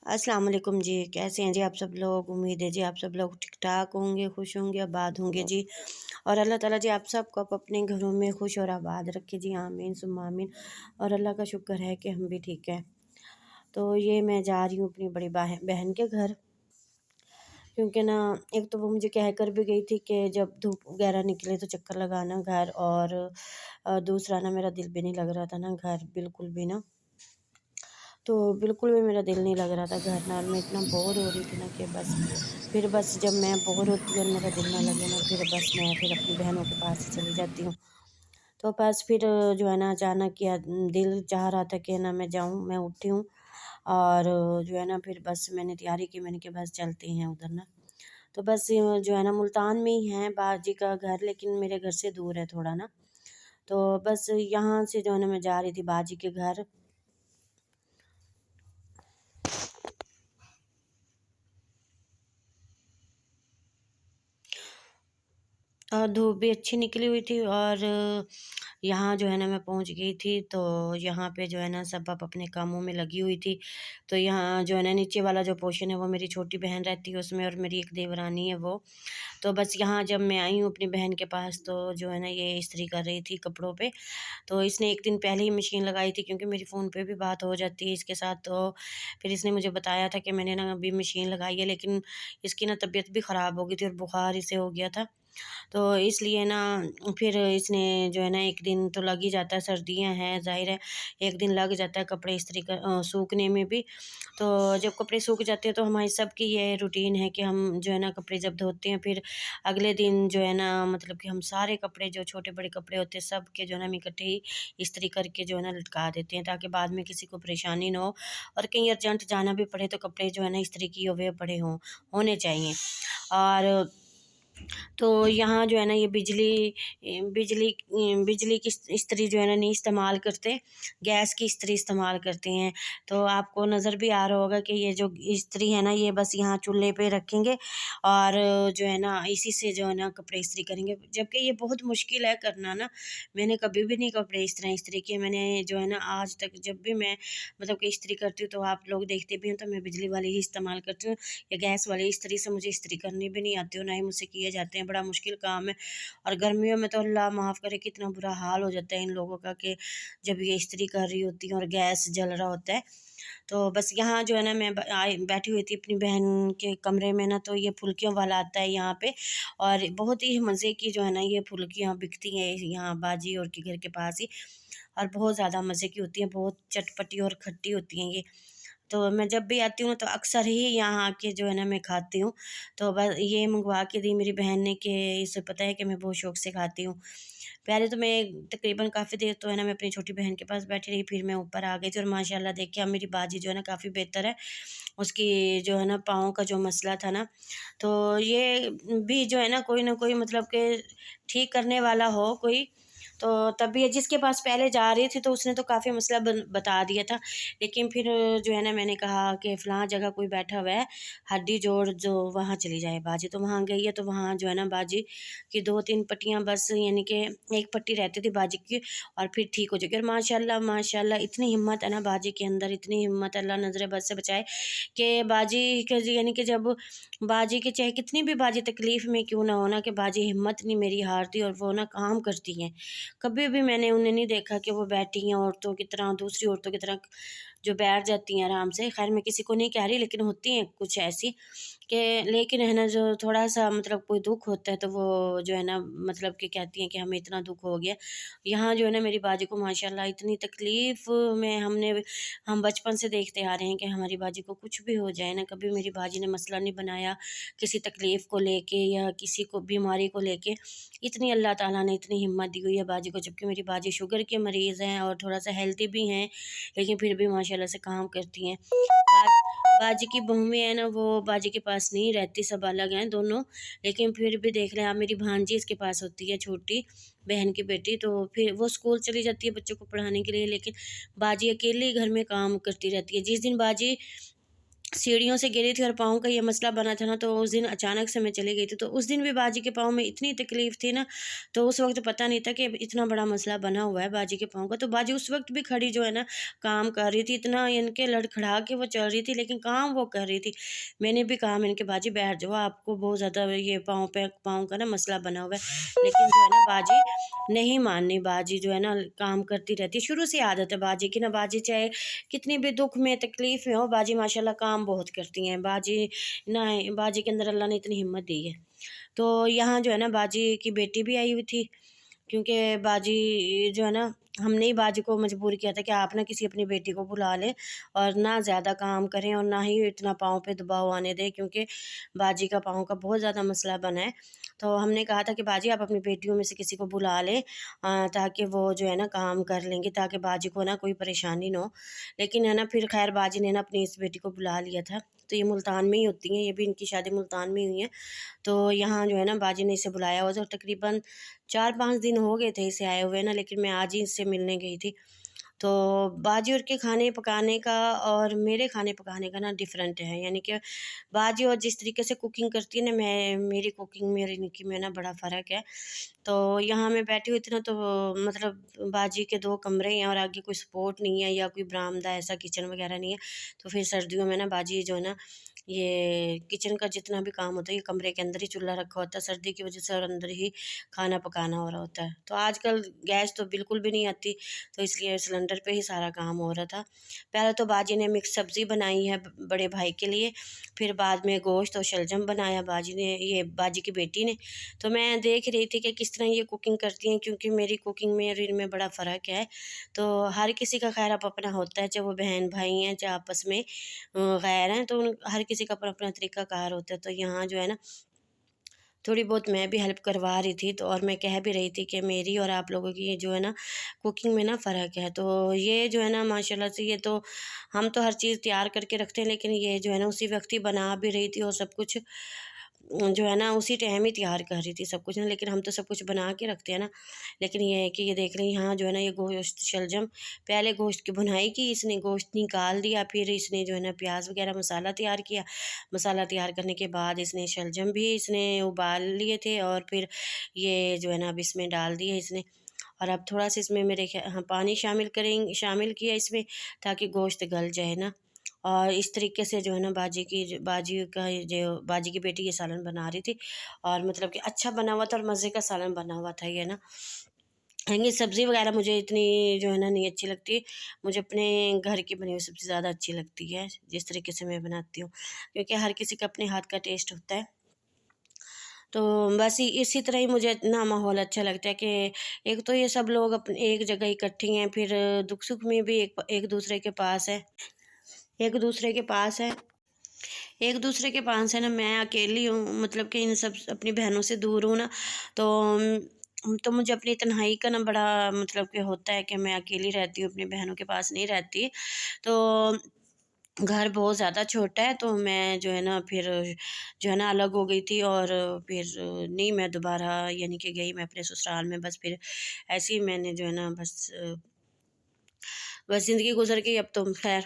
अस्सलाम वालेकुम जी। कैसे हैं जी आप सब लोग? उम्मीद है जी आप सब लोग ठीक-ठाक होंगे, खुश होंगे, आबाद होंगे जी। और अल्लाह ताला जी आप सबको अपने घरों में खुश और आबाद रखे जी, आमीन सुम्मा आमीन। और अल्लाह का शुक्र है कि हम भी ठीक हैं। तो ये मैं जा रही हूँ अपनी बड़ी बहन के घर, क्योंकि ना एक तो वो मुझे कह कर भी गई थी कि जब धूप वगैरह निकले तो चक्कर लगाना घर, और दूसरा ना मेरा दिल भी नहीं लग रहा था ना घर बिल्कुल भी ना। तो बिल्कुल भी मेरा दिल नहीं लग रहा था घर नाल, मैं इतना बोर हो रही थी ना कि बस जब मैं बोर होती हूँ और मेरा दिल ना लगे ना, फिर अपनी बहनों के पास ही चली जाती हूँ। तो बस फिर जो है ना अचानक या दिल चाह रहा था कि ना मैं जाऊँ, मैं उठी हूँ और जो है ना फिर बस मैंने तैयारी की, मैंने कहा बस चलते हैं उधर ना। तो बस जो है ना मुल्तान में ही है बाजी का घर, लेकिन मेरे घर से दूर है थोड़ा ना। तो बस यहाँ से जो है ना मैं जा रही थी बाजी के घर। और धूप भी अच्छी निकली हुई थी, और यहाँ जो है ना मैं पहुँच गई थी। तो यहाँ पे जो है ना सब अपने कामों में लगी हुई थी। तो यहाँ जो है ना नीचे वाला जो पोर्शन है वो मेरी छोटी बहन रहती है उसमें, और मेरी एक देवरानी है वो। तो बस यहाँ जब मैं आई हूँ अपनी बहन के पास, तो जो है ना ये इस्त्री कर रही थी कपड़ों पे। तो इसने एक दिन पहले ही मशीन लगाई थी, क्योंकि मेरी फ़ोन पे भी बात हो जाती है इसके साथ। तो फिर इसने मुझे बताया था कि मैंने ना अभी मशीन लगाई है, लेकिन इसकी ना तबीयत भी ख़राब हो गई थी और बुखार इसे हो गया था। तो इसलिए ना फिर इसने जो है ना एक दिन तो लग ही जाता है, सर्दियाँ हैं ज़ाहिर है, एक दिन लग जाता है कपड़े इस्त्री सूखने में भी। तो जब कपड़े सूख जाते हैं तो हमारी सबकी ये रूटीन है कि हम जो है ना कपड़े जब धोते हैं, फिर अगले दिन जो है ना मतलब कि हम सारे कपड़े जो छोटे-बड़े कपड़े होते हैं सब के जो है ना हम इकट्ठे ही इस्त्री करके जो है ना लटका देते हैं, ताकि बाद में किसी को परेशानी ना हो। और कहीं अर्जेंट जाना भी पड़े तो कपड़े जो है ना इस्त्री किए हुए पड़े होने चाहिए। और तो यहाँ जो है ना ये बिजली की इस्त्री जो है ना नहीं इस्तेमाल करते, गैस की इस्त्री इस्तेमाल करते हैं। तो आपको नज़र भी आ रहा होगा कि ये जो इस्त्री है ना ये बस यहाँ चूल्हे पे रखेंगे, और जो है ना इसी से जो है ना कपड़े इस्त्री करेंगे, जबकि ये बहुत मुश्किल है करना ना। मैंने कभी भी नहीं कपड़े इस तरह इस्त्री किए। मैंने जो है ना आज तक जब भी मैं मतलब कि इस्त्री करती हूँ तो आप लोग देखते भी हैं, तो मैं बिजली वाली ही इस्तेमाल करती हूँ। या गैस वाली इस्त्री से मुझे इस्त्री करनी भी नहीं आती, और ना ही मुझसे किए जाते हैं, बड़ा मुश्किल काम है। और गर्मियों में तो अल्लाह माफ़ करे कितना बुरा हाल हो जाता है इन लोगों का, कि जब ये इस्त्री कर रही होती हैं और गैस जल रहा होता है। तो बस यहाँ जो है ना मैं बैठी हुई थी अपनी बहन के कमरे में ना, तो ये फुल्कियों वाला आता है यहाँ पे, और बहुत ही मज़े की जो है ना ये फुल्कियाँ बिकती हैं यहाँ बाजी और के घर के पास ही। और बहुत ज़्यादा मज़े की होती हैं, बहुत चटपटी और खट्टी होती हैं ये। तो मैं जब भी आती हूँ तो अक्सर ही यहाँ आके जो है ना मैं खाती हूँ। तो बस ये मँगवा के दी मेरी बहन ने, कि इसे पता है कि मैं बहुत शौक़ से खाती हूँ। पहले तो मैं तकरीबन काफ़ी देर तो है ना मैं अपनी छोटी बहन के पास बैठी रही, फिर मैं ऊपर आ गई थी, और माशाल्लाह देखिए अब मेरी बाजी जो है ना काफ़ी बेहतर है। उसकी जो है ना पाँव का जो मसला था ना, तो ये भी जो है ना कोई न कोई मतलब के ठीक करने वाला हो कोई, तो तब भी जिसके पास पहले जा रही थी तो उसने तो काफ़ी मसला बता दिया था। लेकिन फिर जो है ना मैंने कहा कि फ़लाँ जगह कोई बैठा हुआ है, हड्डी जोड़ जो वहाँ चली जाए बाजी। तो वहाँ गई है, तो वहाँ जो है ना बाजी की 2-3 पट्टियाँ बस, यानी कि एक पट्टी रहती थी बाजी की, और फिर ठीक हो जाएगी। और माशाल्लाह माशाल्लाह इतनी हिम्मत है ना बाजी के अंदर, इतनी हिम्मत, अल्लाह नज़र बद से बचाए, कि बाजी के यानी कि जब बाजी की चाहे कितनी भी बाजी तकलीफ़ में क्यों ना हो ना, कि बाजी हिम्मत नहीं मेरी हारती, और वो ना काम करती हैं। कभी भी मैंने उन्हें नहीं देखा कि वो बैठी हैं औरतों की तरह, दूसरी औरतों की तरह जो बैठ जाती हैं आराम से। ख़ैर मैं किसी को नहीं कह रही, लेकिन होती हैं कुछ ऐसी कि, लेकिन है ना जो थोड़ा-सा मतलब कोई दुःख होता है तो वो जो है ना मतलब कि कहती हैं कि हमें इतना दुःख हो गया। यहाँ जो है ना मेरी बाजी को माशाल्लाह इतनी तकलीफ़ में हम बचपन से देखते आ रहे हैं कि हमारी बाजी को कुछ भी हो जाए ना, कभी मेरी बाजी ने मसला नहीं बनाया किसी तकलीफ़ को लेके या किसी को बीमारी को लेके। इतनी अल्लाह ताला ने इतनी हिम्मत दी हुई है बाजी को, जबकि मेरी बाजी शुगर के मरीज़ हैं और थोड़ा-सा हेल्दी भी हैं, लेकिन फिर भी माशाल्लाह से काम करती हैं। बाजी की बहुएँ हैं ना, वो बाजी के पास नहीं रहती, सब अलग हैं दोनों। लेकिन फिर भी देख लें आप, मेरी भांजी इसके पास होती है, छोटी बहन की बेटी, तो फिर वो स्कूल चली जाती है बच्चों को पढ़ाने के लिए, लेकिन बाजी अकेले ही घर में काम करती रहती है। जिस दिन बाजी सीढ़ियों से गिरी थी और पाँव का ये मसला बना था ना, तो उस दिन अचानक से मैं चली गई थी। तो उस दिन भी बाजी के पाँव में इतनी तकलीफ़ थी ना, तो उस वक़्त पता नहीं था कि इतना बड़ा मसला बना हुआ है बाजी के पाँव का। तो बाजी उस वक़्त भी खड़ी जो है ना काम कर रही थी, इतना इनके लड़खड़ा के वो चल रही थी, लेकिन काम वो कर रही थी। मैंने भी कहा, मैंने कहा बाजी बैठ जाओ, आपको बहुत ज़्यादा ये पाँव का ना मसला बना हुआ है। लेकिन जो है ना बाजी नहीं मानी, बाजी जो है ना काम करती रहती है। शुरू से आदत है बाजी की ना, बाजी चाहे कितनी भी दुःख में तकलीफ़ में हो, बाजी माशाल्लाह काम बहुत करती हैं। बाजी ना, बाजी के अंदर अल्लाह ने इतनी हिम्मत दी है। तो यहाँ जो है ना बाजी की बेटी भी आई हुई थी, क्योंकि बाजी जो है ना, हमने ही बाजी को मजबूर किया था कि आप ना किसी अपनी बेटी को बुला लें और ना ज़्यादा काम करें और ना ही इतना पाँव पे दबाव आने दें, क्योंकि बाजी का पाँव का बहुत ज़्यादा मसला बना है। तो हमने कहा था कि बाजी आप अपनी बेटियों में से किसी को बुला लें, ताकि वो जो है ना काम कर लेंगे, ताकि बाजी को ना कोई परेशानी ना हो। लेकिन है ना फिर खैर बाजी ने ना अपनी इस बेटी को बुला लिया था। तो ये मुल्तान में ही होती हैं, ये भी इनकी शादी मुल्तान में ही हुई है। तो यहाँ जो है ना बाजी ने इसे बुलाया हुआ था और तकरीबन 4-5 दिन हो गए थे इसे आए हुए ना, लेकिन मैं आज ही इससे मिलने गई थी। तो बाजी और के खाने पकाने का और मेरे खाने पकाने का ना डिफ़रेंट है, यानी कि बाजी और जिस तरीके से कुकिंग करती है ना, मैं मेरी कुकिंग में और इनकी में ना बड़ा फ़र्क है। तो यहाँ मैं बैठी हुई थी ना, तो मतलब बाजी के 2 कमरे हैं और आगे कोई सपोर्ट नहीं है या कोई बरामदा ऐसा किचन वगैरह नहीं है। तो फिर सर्दियों में ना बाजी जो है ना, ये किचन का जितना भी काम होता है ये कमरे के अंदर ही चूल्हा रखा होता है, सर्दी की वजह से, और अंदर ही खाना पकाना हो रहा होता है। तो आजकल गैस तो बिल्कुल भी नहीं आती, तो इसलिए सिलेंडर पे ही सारा काम हो रहा था। पहले तो बाजी ने मिक्स सब्ज़ी बनाई है बड़े भाई के लिए, फिर बाद में गोश्त और शलजम बनाया बाजी ने, ये बाजी की बेटी ने। तो मैं देख रही थी कि किस तरह ये कुकिंग करती हैं, क्योंकि मेरी कुकिंग में और इनमें बड़ा फ़र्क है। तो हर किसी का खैर अपना होता है, चाहे वो बहन भाई हैं, चाहे आपस में गैर हैं, तो उन हर किसी का अपना-अपना तरीक़ाकार होता है। तो यहाँ जो है ना थोड़ी बहुत मैं भी हेल्प करवा रही थी, तो और मैं कह भी रही थी कि मेरी और आप लोगों की ये जो है ना कुकिंग में ना फ़र्क है। तो ये जो है ना माशाल्लाह से, ये तो हम तो हर चीज़ तैयार करके रखते हैं, लेकिन ये जो है ना उसी वक़्त ही बना भी रही थी और सब कुछ जो है ना उसी टाइम ही तैयार कर रही थी सब कुछ ना, लेकिन हम तो सब कुछ बना के रखते हैं ना। लेकिन ये है कि ये देख रही हैं, यहाँ जो है ना ये गोश्त शलजम, पहले गोश्त की भुनाई की, इसने गोश्त निकाल दिया, फिर इसने जो है ना प्याज वगैरह मसाला तैयार किया। मसाला तैयार करने के बाद इसने शलजम भी इसने उबाल लिए थे और फिर ये जो है ना अब इसमें डाल दिए इसने। और अब थोड़ा-सा इसमें मेरे हाँ, पानी शामिल किया इसमें, ताकि गोश्त गल जाए ना। और इस तरीके से जो है ना बाजी की बेटी ये सालन बना रही थी, और मतलब कि अच्छा बना हुआ था और मज़े का सालन बना हुआ था ये ना। ये सब्ज़ी वग़ैरह मुझे इतनी जो है ना नहीं अच्छी लगती। मुझे अपने घर की बनी हुई सब्ज़ी ज़्यादा अच्छी लगती है, जिस तरीके से मैं बनाती हूँ, क्योंकि हर किसी का अपने हाथ का टेस्ट होता है। तो बस इसी तरह ही मुझे ना माहौल अच्छा लगता है कि एक तो ये सब लोग अपने एक जगह इकट्ठे हैं, फिर दुख-सुख में भी एक दूसरे के पास है। एक दूसरे के पास है एक दूसरे के पास है ना, मैं अकेली हूँ, मतलब कि इन सब अपनी बहनों से दूर हूँ ना। तो तो मुझे अपनी तन्हाई का ना बड़ा मतलब कि होता है कि मैं अकेली रहती हूँ, अपनी बहनों के पास नहीं रहती। तो घर बहुत ज़्यादा छोटा है, तो मैं जो है ना फिर जो है ना अलग हो गई थी, और फिर नहीं मैं दोबारा यानी कि गई मैं अपने ससुराल में, बस फिर ऐसे ही मैंने जो है ना बस ज़िंदगी गुज़र गई अब तो ख़ैर।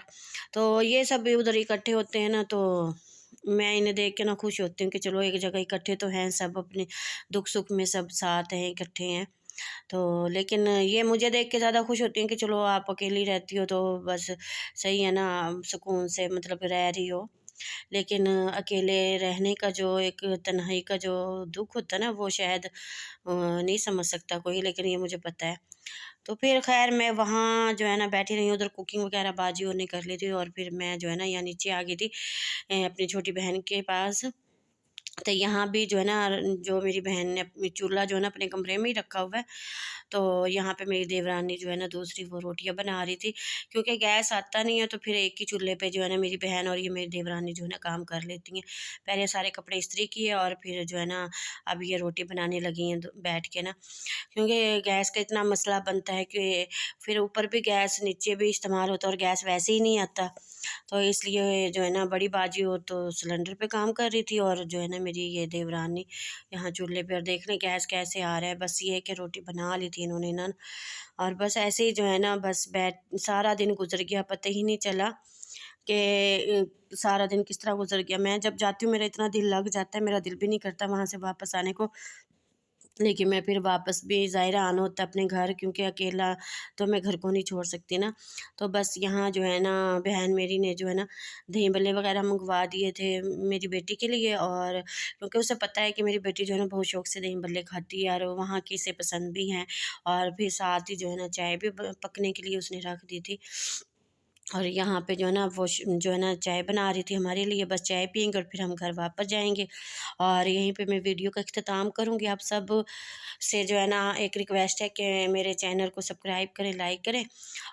तो ये सब भी उधर इकट्ठे होते हैं ना, तो मैं इन्हें देख के ना खुश होती हूँ कि चलो एक जगह इकट्ठे तो हैं सब, अपने दुख-सुख में सब साथ हैं, इकट्ठे हैं। तो लेकिन ये मुझे देख के ज़्यादा खुश होती हैं कि चलो आप अकेली रहती हो तो बस सही है ना, सुकून से मतलब रह रही हो। लेकिन अकेले रहने का जो एक तन्हाई का जो दुःख होता है ना, वो शायद नहीं समझ सकता कोई, लेकिन ये मुझे पता है। तो फिर ख़ैर मैं वहाँ जो है ना बैठी रही, उधर कुकिंग वग़ैरह बाजी ने कर ली थी, और फिर मैं जो है ना यहाँ नीचे आ गई थी अपनी छोटी बहन के पास। तो यहाँ भी जो है ना, जो मेरी बहन ने चूल्हा जो है ना अपने कमरे में ही रखा हुआ है। तो यहाँ पे मेरी देवरानी जो है ना दूसरी वो रोटियाँ बना रही थी, क्योंकि गैस आता नहीं है, तो फिर एक ही चूल्हे पे जो है ना मेरी बहन और ये मेरी देवरानी जो है ना काम कर लेती हैं। पहले सारे कपड़े इस्त्री किए और फिर जो है ना अब ये रोटी बनाने लगी हैं बैठ के ना, क्योंकि गैस का इतना मसला बनता है कि फिर ऊपर भी गैस, नीचे भी इस्तेमाल होता है, और गैस वैसे ही नहीं आता। तो इसलिए जो है ना बड़ी बाजी हो तो सिलेंडर पे काम कर रही थी, और जो है ना मेरी ये देवरानी यहाँ चूल्हे पर देख लें गैस कैसे आ रहा है। बस ये है कि रोटी बना ली थी इन्होंने ना, और बस ऐसे ही जो है ना बस बैठ सारा दिन गुजर गया, पता ही नहीं चला कि सारा दिन किस तरह गुजर गया। मैं जब जाती हूँ मेरा इतना दिल लग जाता है, मेरा दिल भी नहीं करता वहाँ से वापस आने को, लेकिन मैं फिर वापस भी ज़ाहिर आना होता है अपने घर, क्योंकि अकेला तो मैं घर को नहीं छोड़ सकती ना। तो बस यहाँ जो है ना बहन मेरी ने जो है ना दही बल्ले वगैरह मंगवा दिए थे मेरी बेटी के लिए, और क्योंकि उसे पता है कि मेरी बेटी जो है ना बहुत शौक़ से दही बल्ले खाती है और वहाँ की इसे पसंद भी हैं। और फिर साथ ही जो है ना चाय भी पकने के लिए उसने रख दी थी। और यहाँ पे जो है ना वो जो है ना चाय बना रही थी हमारे लिए, बस चाय पियेंगे और फिर हम घर वापस जाएँगे। और यहीं पे मैं वीडियो का इख्तिताम करूँगी। आप सब से जो है ना एक रिक्वेस्ट है कि मेरे चैनल को सब्सक्राइब करें, लाइक करें,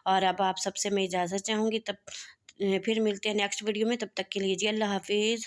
और अब आप सबसे मैं इजाज़त चाहूँगी। तब फिर मिलते हैं नेक्स्ट वीडियो में, तब तक के लिए जी अल्लाह हाफ़िज़।